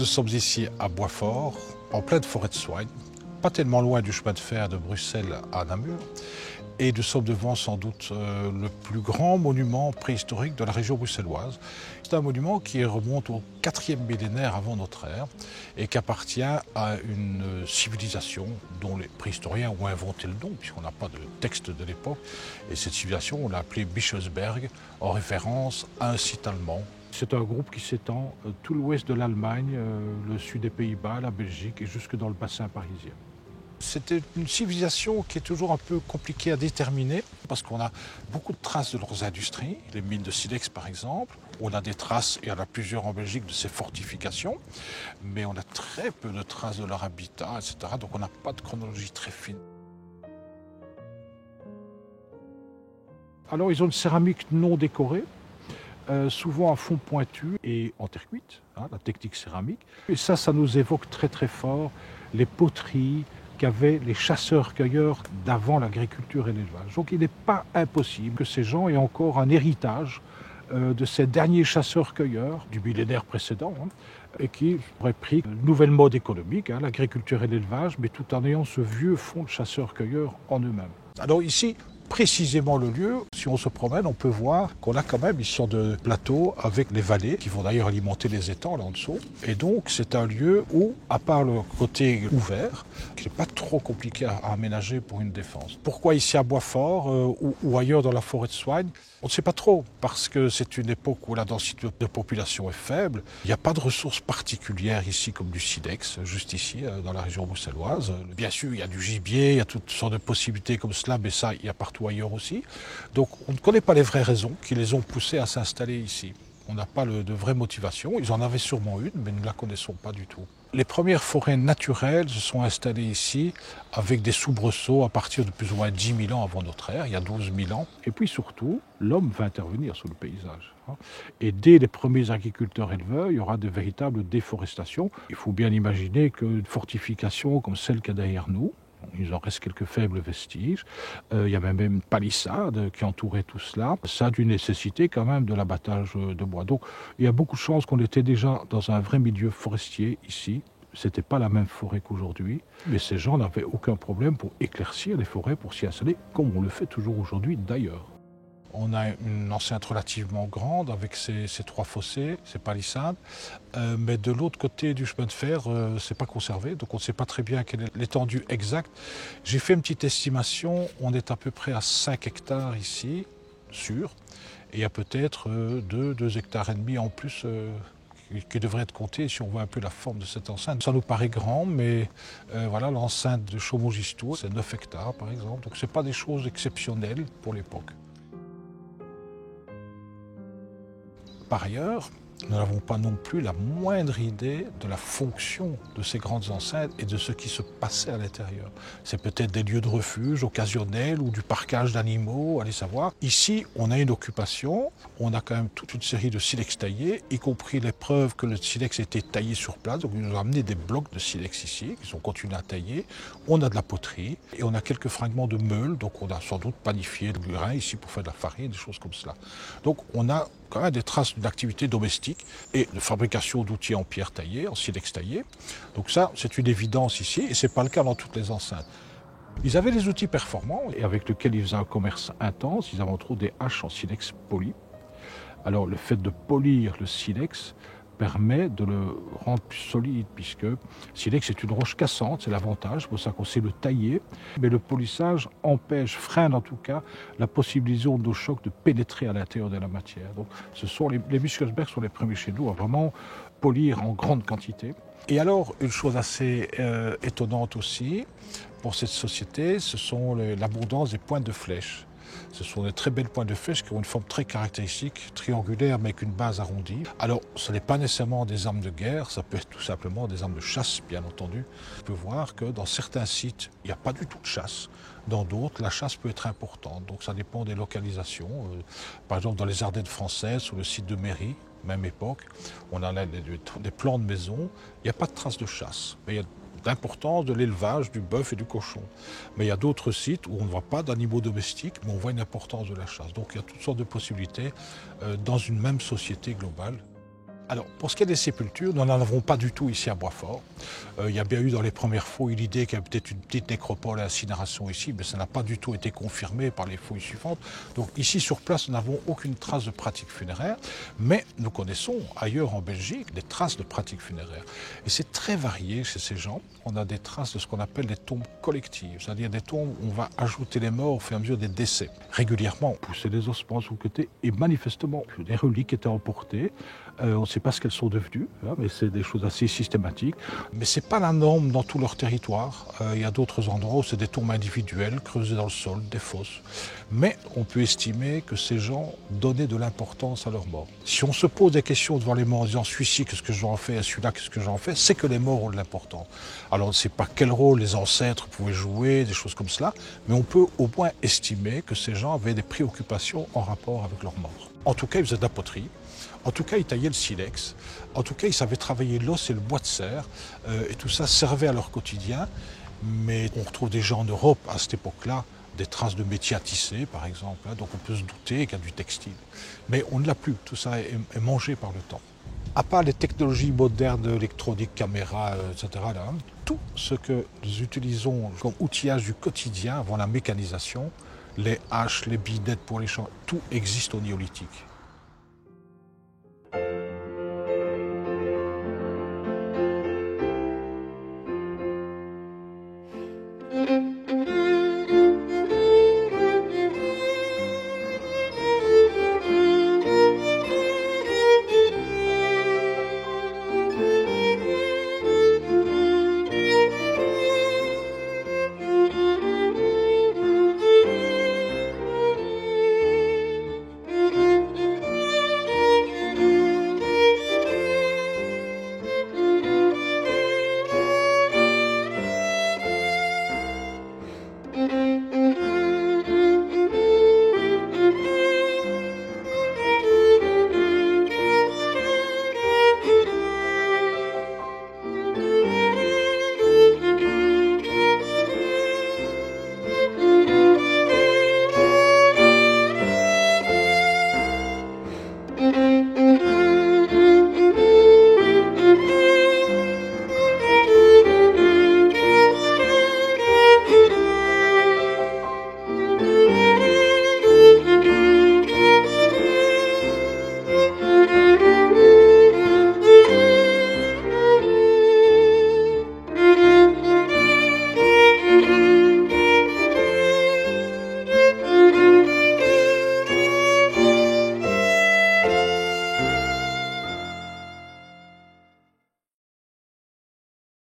Nous sommes ici à Boitsfort, en pleine forêt de Soignes, pas tellement loin du chemin de fer de Bruxelles à Namur. Et nous sommes devant sans doute le plus grand monument préhistorique de la région bruxelloise. C'est un monument qui remonte au 4e millénaire avant notre ère et qui appartient à une civilisation dont les préhistoriens ont inventé le nom, puisqu'on n'a pas de texte de l'époque. Et cette civilisation, on l'a appelée Bischofsberg, en référence à un site allemand. C'est un groupe qui s'étend tout l'ouest de l'Allemagne, le sud des Pays-Bas, la Belgique et jusque dans le bassin parisien. C'était une civilisation qui est toujours un peu compliquée à déterminer parce qu'on a beaucoup de traces de leurs industries, les mines de silex par exemple. On a des traces, et il y en a plusieurs en Belgique, de ces fortifications, mais on a très peu de traces de leur habitat, etc. Donc on n'a pas de chronologie très fine. Alors ils ont une céramique non décorée, souvent à fond pointu et en terre cuite, la technique céramique. Et ça nous évoque très très fort les poteries qu'avaient les chasseurs-cueilleurs d'avant l'agriculture et l'élevage. Donc il n'est pas impossible que ces gens aient encore un héritage de ces derniers chasseurs-cueilleurs du millénaire précédent, et qui auraient pris une nouvelle mode économique, l'agriculture et l'élevage, mais tout en ayant ce vieux fond de chasseurs-cueilleurs en eux-mêmes. Alors ici, précisément le lieu, si on se promène, on peut voir qu'on a quand même une sorte de plateau avec les vallées qui vont d'ailleurs alimenter les étangs là en dessous. Et donc c'est un lieu où, à part le côté ouvert, qui n'est pas trop compliqué à aménager pour une défense. Pourquoi ici à Boitsfort ou ailleurs dans la forêt de Soignes? On ne sait pas trop, parce que c'est une époque où la densité de population est faible. Il n'y a pas de ressources particulières ici comme du silex, juste ici dans la région bruxelloise. Bien sûr, il y a du gibier, il y a toutes sortes de possibilités comme cela, mais ça, il y a partout ailleurs aussi. Donc on ne connaît pas les vraies raisons qui les ont poussés à s'installer ici. On n'a pas de vraie motivation. Ils en avaient sûrement une, mais nous ne la connaissons pas du tout. Les premières forêts naturelles se sont installées ici avec des soubresauts à partir de plus ou moins 10 000 ans avant notre ère, il y a 12 000 ans. Et puis surtout, l'homme va intervenir sur le paysage. Et dès les premiers agriculteurs-éleveurs, il y aura de véritables déforestations. Il faut bien imaginer qu'une fortification comme celle qu'il y a derrière nous, il en reste quelques faibles vestiges. Il y a même une palissade qui entourait tout cela. Ça a dû nécessiter quand même de l'abattage de bois. Donc il y a beaucoup de chances qu'on était déjà dans un vrai milieu forestier ici. C'était pas la même forêt qu'aujourd'hui, mais ces gens n'avaient aucun problème pour éclaircir les forêts, pour s'y installer, comme on le fait toujours aujourd'hui d'ailleurs. On a une enceinte relativement grande avec ces 3 fossés, ces palissades, mais de l'autre côté du chemin de fer, c'est pas conservé, donc on ne sait pas très bien quelle est l'étendue exacte. J'ai fait une petite estimation, on est à peu près à 5 hectares ici, sûr, et il y a peut-être 2 hectares et demi en plus qui devraient être comptés si on voit un peu la forme de cette enceinte. Ça nous paraît grand, mais voilà, l'enceinte de Chaumeau-Gistoux, c'est 9 hectares par exemple, donc ce n'est pas des choses exceptionnelles pour l'époque. Par ailleurs, nous n'avons pas non plus la moindre idée de la fonction de ces grandes enceintes et de ce qui se passait à l'intérieur. C'est peut-être des lieux de refuge occasionnels ou du parquage d'animaux, allez savoir. Ici, on a une occupation, on a quand même toute une série de silex taillés, y compris les preuves que le silex était taillé sur place. Donc ils nous ont amené des blocs de silex ici, qu'ils ont continué à tailler. On a de la poterie et on a quelques fragments de meules, donc on a sans doute panifié le grain ici pour faire de la farine, des choses comme cela. Donc on a quand même des traces d'activité domestique et de fabrication d'outils en pierre taillée, en silex taillé. Donc ça, c'est une évidence ici, et ce n'est pas le cas dans toutes les enceintes. Ils avaient des outils performants et avec lesquels ils faisaient un commerce intense. Ils avaient entre autres des haches en silex poli. Alors le fait de polir le silex permet de le rendre plus solide, puisque le silex est une roche cassante, c'est l'avantage, c'est pour ça qu'on sait le tailler. Mais le polissage freine en tout cas la possibilité d'eau choc de pénétrer à l'intérieur de la matière. Donc les Bischofsberg sont les premiers chez nous à vraiment polir en grande quantité. Et alors, une chose assez étonnante aussi pour cette société, ce sont l'abondance des pointes de flèches. Ce sont des très belles pointes de flèches qui ont une forme très caractéristique, triangulaire mais avec une base arrondie. Alors, ce n'est pas nécessairement des armes de guerre, ça peut être tout simplement des armes de chasse, bien entendu. On peut voir que dans certains sites, il n'y a pas du tout de chasse. Dans d'autres, la chasse peut être importante, donc ça dépend des localisations. Par exemple, dans les Ardennes françaises, sur le site de Méry, même époque, on a des plans de maison, il n'y a pas de traces de chasse. Mais il y a d'importance de l'élevage du bœuf et du cochon. Mais il y a d'autres sites où on ne voit pas d'animaux domestiques, mais on voit une importance de la chasse. Donc il y a toutes sortes de possibilités dans une même société globale. Alors, pour ce qui est des sépultures, nous n'en avons pas du tout ici à Boitsfort. Il y a bien eu dans les premières fouilles l'idée qu'il y avait peut-être une petite nécropole à incinération ici, mais ça n'a pas du tout été confirmé par les fouilles suivantes. Donc ici, sur place, nous n'avons aucune trace de pratique funéraire, mais nous connaissons ailleurs en Belgique des traces de pratiques funéraires. Et c'est très varié chez ces gens. On a des traces de ce qu'on appelle des tombes collectives, c'est-à-dire des tombes où on va ajouter les morts au fur et à mesure des décès. Régulièrement, pousser les ossements sur le côté, et manifestement, des reliques étaient emportées. On ne sait pas ce qu'elles sont devenues, hein, mais c'est des choses assez systématiques. Mais ce n'est pas la norme dans tout leur territoire. Il y a d'autres endroits où c'est des tombes individuelles, creusées dans le sol, des fosses. Mais on peut estimer que ces gens donnaient de l'importance à leur mort. Si on se pose des questions devant les morts en disant celui-ci, qu'est-ce que j'en fais, et celui-là, qu'est-ce que j'en fais, c'est que les morts ont de l'importance. Alors on ne sait pas quel rôle les ancêtres pouvaient jouer, des choses comme cela, mais on peut au moins estimer que ces gens avaient des préoccupations en rapport avec leur mort. En tout cas, ils faisaient de la poterie. En tout cas, ils taillaient le silex. En tout cas, ils savaient travailler l'os et le bois de serre. Et tout ça servait à leur quotidien. Mais on retrouve déjà en Europe, à cette époque-là, des traces de métiers à tisser, par exemple. Donc on peut se douter qu'il y a du textile. Mais on ne l'a plus. Tout ça est mangé par le temps. À part les technologies modernes, électroniques, caméras, etc., là, tout ce que nous utilisons comme outillage du quotidien avant la mécanisation, les haches, les binettes pour les champs, tout existe au néolithique.